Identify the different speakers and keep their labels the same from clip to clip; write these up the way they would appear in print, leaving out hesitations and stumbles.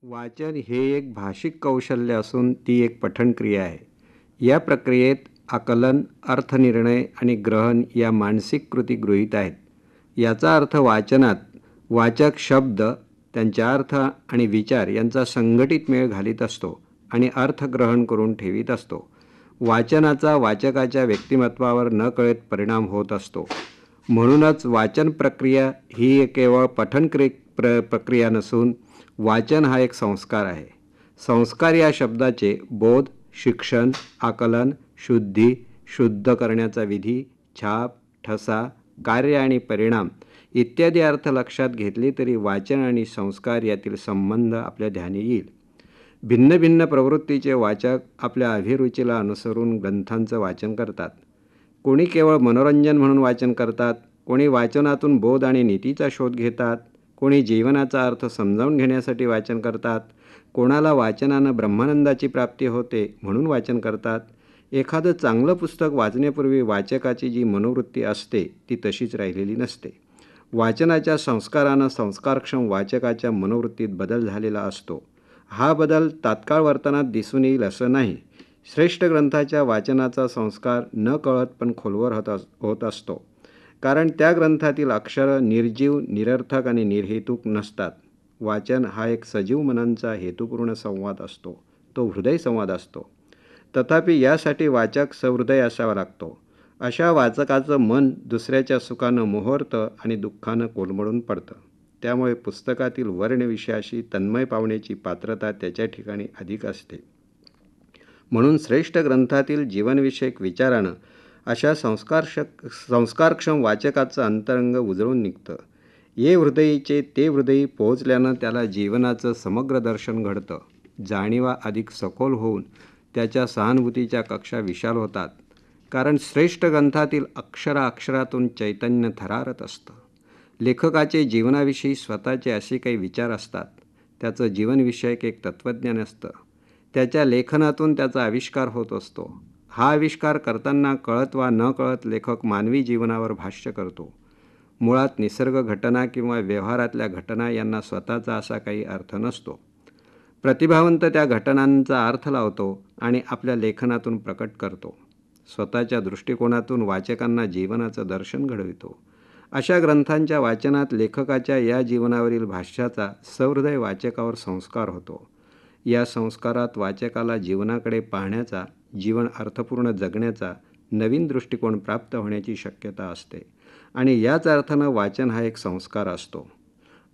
Speaker 1: वाचन हे एक भाषिक कौशल्य असून ती एक पठणक्रिया आहे. या प्रक्रियेत आकलन, अर्थनिर्णय आणि ग्रहण या मानसिक कृती गृहीत आहेत. याचा अर्थ वाचनात वाचक शब्द, त्यांचा अर्थ आणि विचार यांचा संघटित मेळ घालीत असतो आणि अर्थ ग्रहण करून ठेवीत असतो. वाचनाचा वाचकाच्या व्यक्तिमत्वावर नकळत परिणाम होत असतो. म्हणूनच वाचन प्रक्रिया ही केवळ प्रक्रिया नसून वाचन हा एक संस्कार आहे. संस्कार या शब्दाचे बोध, शिक्षण, आकलन, शुद्धी, शुद्ध करण्याचा विधी, छाप, ठसा, कार्य आणि परिणाम इत्यादी अर्थ लक्षात घेतले तरी वाचन आणि संस्कार यातील संबंध आपल्या ध्यानी येईल. भिन्न भिन्न प्रवृत्तीचे वाचक आपल्या अभिरुचीला अनुसरून ग्रंथांचं वाचन करतात. कोणी केवळ मनोरंजन म्हणून वाचन करतात, कोणी वाचनातून बोध आणि नीतीचा शोध घेतात, कोणी जीवनाचा अर्थ समजावून घेण्यासाठी वाचन करतात, कोणाला वाचनानं ब्रह्मानंदाची प्राप्ती होते म्हणून वाचन करतात. एखादं चांगलं पुस्तक वाचण्यापूर्वी वाचकाची जी मनोवृत्ती असते ती तशीच राहिलेली नसते. वाचनाच्या संस्कारानं संस्कारक्षम वाचकाच्या मनोवृत्तीत बदल झालेला असतो. हा बदल तात्काळ वर्तनात दिसून येईल असं नाही. श्रेष्ठ ग्रंथाच्या वाचनाचा संस्कार न कळत पण खोलवर होत असतो. कारण त्या ग्रंथातील अक्षरं निर्जीव, निरर्थक आणि निर्हेतुक नसतात. वाचन हा एक सजीव मनांचा हेतुपूर्ण संवाद असतो. तो हृदय संवाद असतो. तथापि यासाठी वाचक सहृदय असावा लागतो. अशा वाचकाचं मन दुसऱ्याच्या सुखानं मोहरतं आणि दुःखानं कोलमडून पडतं. त्यामुळे पुस्तकातील वर्णविषयाशी तन्मय पावण्याची पात्रता त्याच्या ठिकाणी अधिक असते. म्हणून श्रेष्ठ ग्रंथातील जीवनविषयक विचारानं अशा संस्कारक्षम वाचकाचं अंतरंग उजळून निघतं. ये हृदयीचे ते हृदयी पोहोचल्यानं त्याला जीवनाचं समग्र दर्शन घडतं. जाणीवा अधिक सखोल होऊन त्याच्या सहानुभूतीच्या कक्षा विशाल होतात. कारण श्रेष्ठ ग्रंथातील अक्षरातून चैतन्य थरारत असतं. लेखकाचे जीवनाविषयी स्वतःचे असे काही विचार असतात. त्याचं जीवनविषयक एक तत्त्वज्ञान असतं. त्याच्या लेखनातून त्याचा आविष्कार होत असतो. हा आविष्कार करताना कळत वा न कळत लेखक मानवी जीवनावर भाष्य करतो. मुळात निसर्ग घटना किंवा व्यवहारातल्या घटना यांना स्वतःचा असा काही अर्थ नसतो. प्रतिभावंत त्या घटनांचा अर्थ लावतो आणि आपल्या लेखनातून प्रकट करतो. स्वतःच्या दृष्टिकोनातून वाचकांना जीवनाचं दर्शन घडवितो. अशा ग्रंथांच्या वाचनात लेखकाच्या या जीवनावरील भाष्याचा सहृदय वाचकावर संस्कार होतो. या संस्कारात वाचकाला जीवनाकडे पाहण्याचा, जीवन अर्थपूर्ण जगण्याचा नवीन दृष्टिकोन प्राप्त होण्याची शक्यता असते आणि याच अर्थानं वाचन हा एक संस्कार असतो.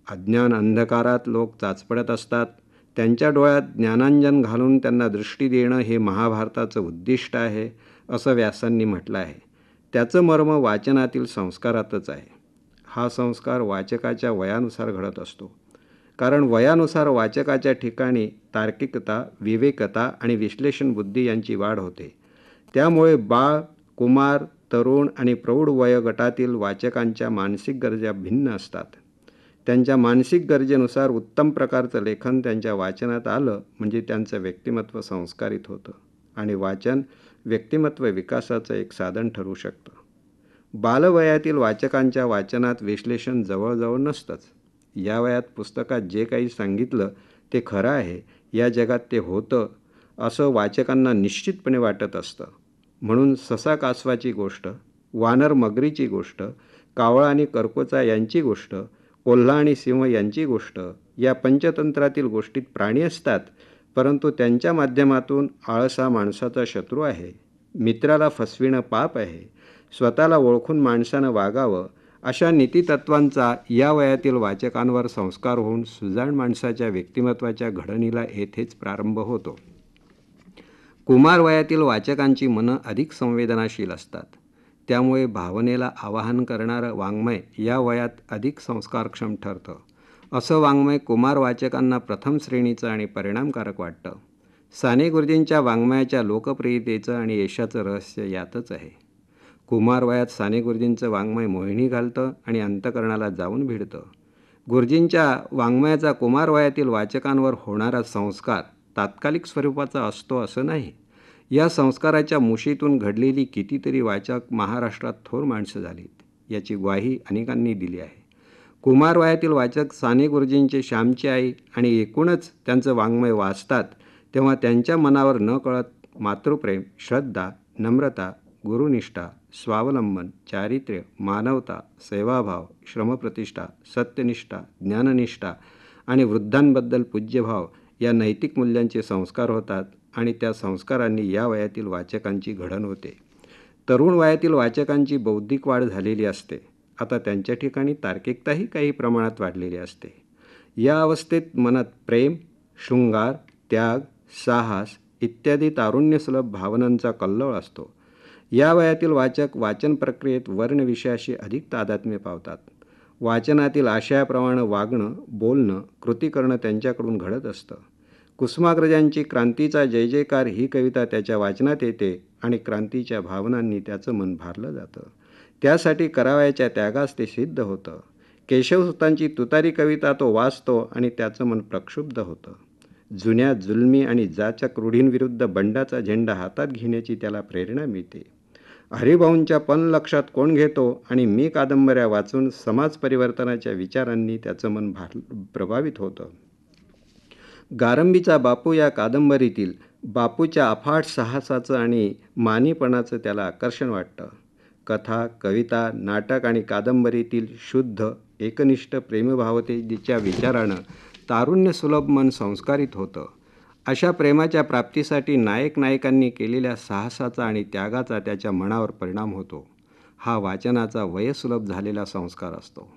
Speaker 1: अज्ञान अंधकारात लोक चाचपडत असतात. त्यांच्या डोळ्यात ज्ञानांजन घालून त्यांना दृष्टी देणं हे महाभारताचं उद्दिष्ट आहे असं व्यासांनी म्हटलं आहे. त्याचं मर्म वाचनातील संस्कारातच आहे. हा संस्कार वाचकाच्या वयानुसार घडत असतो. कारण वयानुसार वाचकाच्या ठिकाणी तार्किकता, विवेकता आणि विश्लेषण बुद्धी यांची वाढ होते. त्यामुळे बाळ, कुमार, तरुण आणि प्रौढ वयोगटातील वाचकांच्या मानसिक गरजा भिन्न असतात. त्यांच्या मानसिक गरजेनुसार उत्तम प्रकारचं लेखन त्यांच्या वाचनात आलं म्हणजे त्यांचं व्यक्तिमत्व संस्कारित होतं आणि वाचन व्यक्तिमत्व विकासाचं एक साधन ठरू शकतं. बालवयातील वाचकांच्या वाचनात विश्लेषण जवळजवळ नसतंच. या वयात पुस्तकात जे काही सांगितलं ते खरं आहे, या जगात ते होतं असं वाचकांना निश्चितपणे वाटत असतं. म्हणून ससा कासवाची गोष्ट, वानर मगरीची गोष्ट, कावळा आणि करकोचा यांची गोष्ट, कोल्हा आणि सिंह यांची गोष्ट या पंचतंत्रातील गोष्टीत प्राणी असतात, परंतु त्यांच्या माध्यमातून आळसा माणसाचा शत्रू आहे, मित्राला फसविणं पाप आहे, स्वतःला ओळखून माणसानं वागावं अशा नीतितत्वांचा या वयातील वाचकांवर संस्कार होऊन सुजाण माणसाच्या व्यक्तिमत्वाच्या घडणीला येथेच प्रारंभ होतो. कुमार वयातील वाचकांची मनं अधिक संवेदनाशील असतात. त्यामुळे भावनेला आवाहन करणारं वाङ्मय या वयात अधिक संस्कारक्षम ठरतं. असं वाङ्मय कुमार वाचकांना प्रथम श्रेणीचं आणि परिणामकारक वाटतं. साने गुरुजींच्या वाङ्मयाच्या लोकप्रियतेचं आणि यशाचं रहस्य यातच आहे. कुमार वयात साने गुरुजींचं वाङ्मय मोहिनी घालतं आणि अंतःकरणाला जाऊन भिडतं. गुरुजींच्या वाङ्मयाचा कुमार वयातील वाचकांवर होणारा संस्कार तात्कालिक स्वरूपाचा असतो असं नाही. या संस्काराच्या मुशीतून घडलेली कितीतरी वाचक महाराष्ट्रात थोर माणसं झालीत, याची ग्वाही अनेकांनी दिली आहे. कुमारवयातील वाचक साने गुरुजींचे श्यामची आई आणि एकूणच त्यांचं वाङ्मय वाचतात तेव्हा त्यांच्या मनावर नकळत मातृप्रेम, श्रद्धा, नम्रता, गुरुनिष्ठा, स्वावलंबन, चारित्र्य, मानवता, सेवाभाव, श्रमप्रतिष्ठा, सत्यनिष्ठा, ज्ञाननिष्ठा आणि वृद्धांबद्दल पूज्यभाव या नैतिक मूल्यांचे संस्कार होतात आणि त्या संस्कारांनी या वयातील वाचकांची घडण होते. तरुण वयातील वाचकांची बौद्धिक वाढ झालेली असते. आता त्यांच्या ठिकाणी तार्किकताही काही प्रमाणात वाढलेली असते. या अवस्थेत मनात प्रेम, शृंगार, त्याग, साहस इत्यादी तारुण्यसुलभ भावनांचा कल्लोळ असतो. या वयातील वाचक वाचन प्रक्रियेत वर्ण विषयाशी अधिक तादात्म्य पावतात. वाचनातील आशयाप्रमाणे वागणं, बोलणं, कृती करणं त्यांच्याकडून घडत असतं. कुसुमाग्रजांची क्रांतीचा जय जयकार ही कविता त्याच्या वाचनात येते आणि क्रांतीच्या भावनांनी त्याचं मन भारलं जातं. त्यासाठी करावयाच्या त्यागास ते सिद्ध होतं. केशवसुतांची तुतारी कविता तो वाचतो आणि त्याचं मन प्रक्षुब्ध होतं. जुन्या जुलमी आणि जाचक रूढींविरुद्ध बंडाचा झेंडा हातात घेण्याची त्याला प्रेरणा मिळते. हरिभाऊंच्या पण लक्षात कोण घेतो आणि मी कादंबऱ्या वाचून समाज परिवर्तनाच्या विचारांनी त्याचं मन प्रभावित होतं. गारंबीचा बापू या कादंबरीतील बापूच्या अफाट साहसाचं आणि मानीपणाचं त्याला आकर्षण वाटतं. कथा, कविता, नाटक आणि कादंबरीतील शुद्ध, एकनिष्ठ प्रेमभावतेच्या विचारानं तारुण्यसुलभ मन संस्कारित होतं. अशा प्रेमाच्या प्राप्तीसाठी नायक नायिकांनी केलेल्या साहसाचा आणि त्यागाचा त्याच्या मनावर परिणाम होतो. हा वाचनाचा वयसुलभ झालेला संस्कार असतो.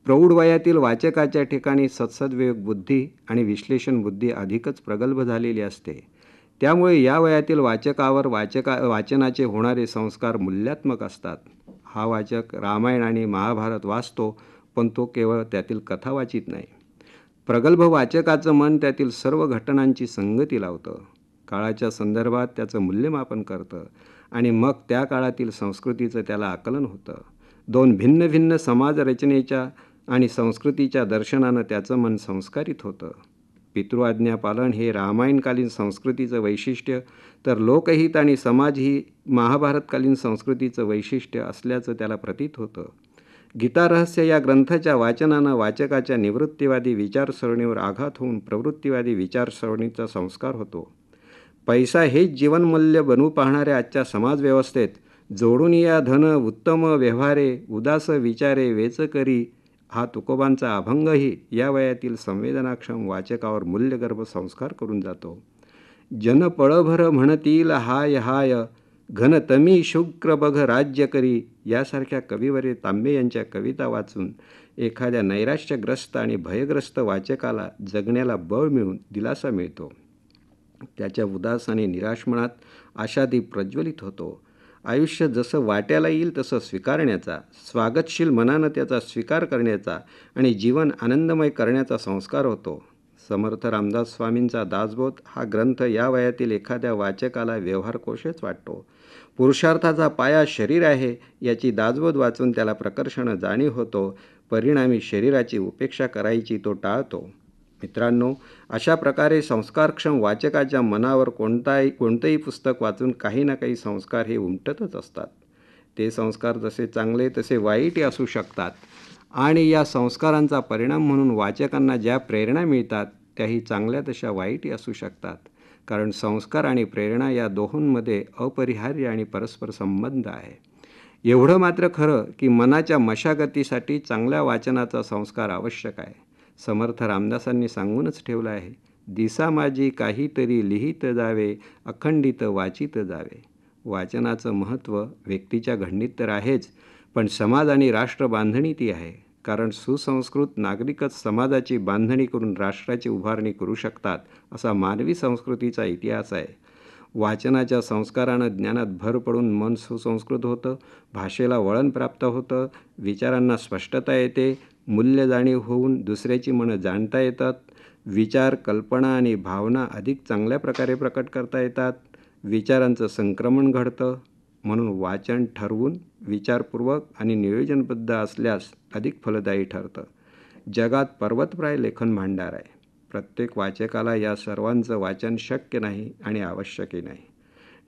Speaker 1: प्रौढ वयातील वाचकाच्या ठिकाणी सत्सद्विवेक बुद्धी आणि विश्लेषण बुद्धी अधिकच प्रगल्भ झालेली असते. त्यामुळे या वयातील वाचकावर वाचनाचे होणारे संस्कार मूल्यात्मक असतात. हा वाचक रामायण आणि महाभारत वाचतो, पण तो केवळ त्यातील कथा वाचित नाही. प्रगल्भ वाचकाचं मन त्यातील सर्व घटनांची संगती लावतं, काळाच्या संदर्भात त्याचं मूल्यमापन करतं आणि मग त्या काळातील संस्कृतीचं त्याला आकलन होतं. दोन भिन्न भिन्न समाजरचनेच्या आणि संस्कृतीच्या दर्शनानं त्याचं मन संस्कारित होतं. पितृआज्ञापालन हे रामायणकालीन संस्कृतीचं वैशिष्ट्य, तर लोकहित आणि समाज ही महाभारतकालीन संस्कृतीचं वैशिष्ट्य असल्याचं त्याला प्रतीत होतं. गीतारहस्य या ग्रंथाच्या वाचनानं वाचकाच्या निवृत्तीवादी विचारसरणीवर आघात होऊन प्रवृत्तीवादी विचारसरणीचा संस्कार होतो. पैसा हेच जीवनमूल्य बनवू पाहणाऱ्या आजच्या समाजव्यवस्थेत जोडून या धन उत्तम व्यवहारे उदास विचारे वेच करी हा तुकोबांचा अभंगही या वयातील संवेदनाक्षम वाचकावर मूल्यगर्भ संस्कार करून जातो. जन पळभर म्हणतील हाय हाय घन तमी शुक्र बघ राज्य करी यासारख्या कविवर्य तांबे यांच्या कविता वाचून एखाद्या नैराश्यग्रस्त आणि भयग्रस्त वाचकाला जगण्याला बळ मिळून दिलासा मिळतो. त्याच्या उदास आणि निराश मनात आशादीप प्रज्वलित होतो. आयुष्य जसं वाट्याला येईल तसं स्वीकारण्याचा, स्वागतशील मनानं त्याचा स्वीकार करण्याचा आणि जीवन आनंदमय करण्याचा संस्कार होतो. समर्थ रामदास स्वामींचा दासबोध हा ग्रंथ या वयातील एखाद्या वाचकाला व्यवहारकोशच वाटतो. पुरुषार्थाचा पाया शरीर आहे याची दासबोध वाचून त्याला प्रकर्षानं जाणीव होतो. परिणामी शरीराची उपेक्षा करायची तो टाळतो. मित्रांनो, अशा प्रकारे संस्कारक्षम वाचकाच्या मनावर कोणतंही पुस्तक वाचून काही ना काही संस्कार हे उमटतच असतात. ते संस्कार जसे चांगले तसे वाईटही असू शकतात आणि या संस्कारांचा परिणाम म्हणून वाचकांना ज्या प्रेरणा मिळतात त्याही चांगल्या तशा वाईटही असू शकतात. कारण संस्कार आणि प्रेरणा या दोहोंमध्ये अपरिहार्य आणि परस्पर संबंध आहे. एवढं मात्र खरं की मनाच्या मशागतीसाठी चांगल्या वाचनाचा संस्कार आवश्यक आहे. समर्थ रामदासांनी सांगूनच ठेवलं आहे, दिसा माझी काहीतरी लिहित जावे, अखंडित वाचित जावे. वाचनाचं महत्त्व व्यक्तीच्या घडणीत तर आहेच, पण समाज आणि राष्ट्र बांधणीतही आहे. कारण सुसंस्कृत नागरिकच समाजाची बांधणी करून राष्ट्राची उभारणी करू शकतात असा मानवी संस्कृतीचा इतिहास आहे. वाचनाच्या संस्कारानं ज्ञानात भर पडून मन सुसंस्कृत होतं, भाषेला वळण प्राप्त होतं, विचारांना स्पष्टता येते, मूल्य जाणीव होऊन दुसऱ्याची मनं जाणता येतात, विचार, कल्पना आणि भावना अधिक चांगल्या प्रकारे प्रकट करता येतात, विचारांचं संक्रमण घडतं. म्हणून वाचन ठरवून, विचारपूर्वक आणि नियोजनबद्ध असल्यास अधिक फलदायी ठरतं. जगात पर्वतप्राय लेखन भांडार आहे. प्रत्येक वाचकाला या सर्वांचं वाचन शक्य नाही आणि आवश्यकही नाही.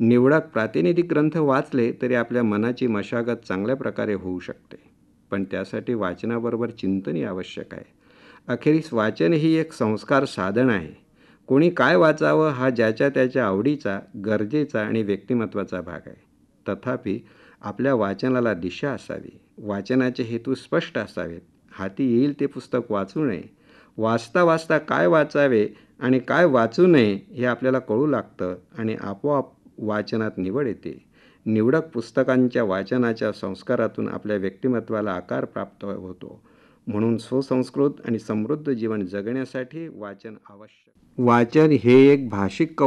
Speaker 1: निवडक प्रातिनिधिक ग्रंथ वाचले तरी आपल्या मनाची मशागत चांगल्या प्रकारे होऊ शकते. पण त्यासाठी वाचनाबरोबर चिंतनही आवश्यक आहे. अखेरीस वाचन ही एक संस्कार साधन आहे. कोणी काय वाचावं हा ज्याच्या त्याच्या आवडीचा, गरजेचा आणि व्यक्तिमत्वाचा भाग आहे. तथापि आपल्या वाचनाला दिशा असावी. वाचनाचे हेतू स्पष्ट असावेत. हाती येईल ते पुस्तक वाचू नये. वाचता वाचता काय वाचावे आणि काय वाचू नये हे आपल्याला कळू लागतं आणि आपोआप वाचनात निवड येते. निवडक पुस्तकांच्या वाचनाच्या संस्कारातून आपल्या व्यक्तिमत्वाला आकार प्राप्त होतो. म्हणून सुसंस्कृत आणि समृद्ध जीवन जगण्यासाठी वाचन आवश्यक. वाचन हे एक भाषिक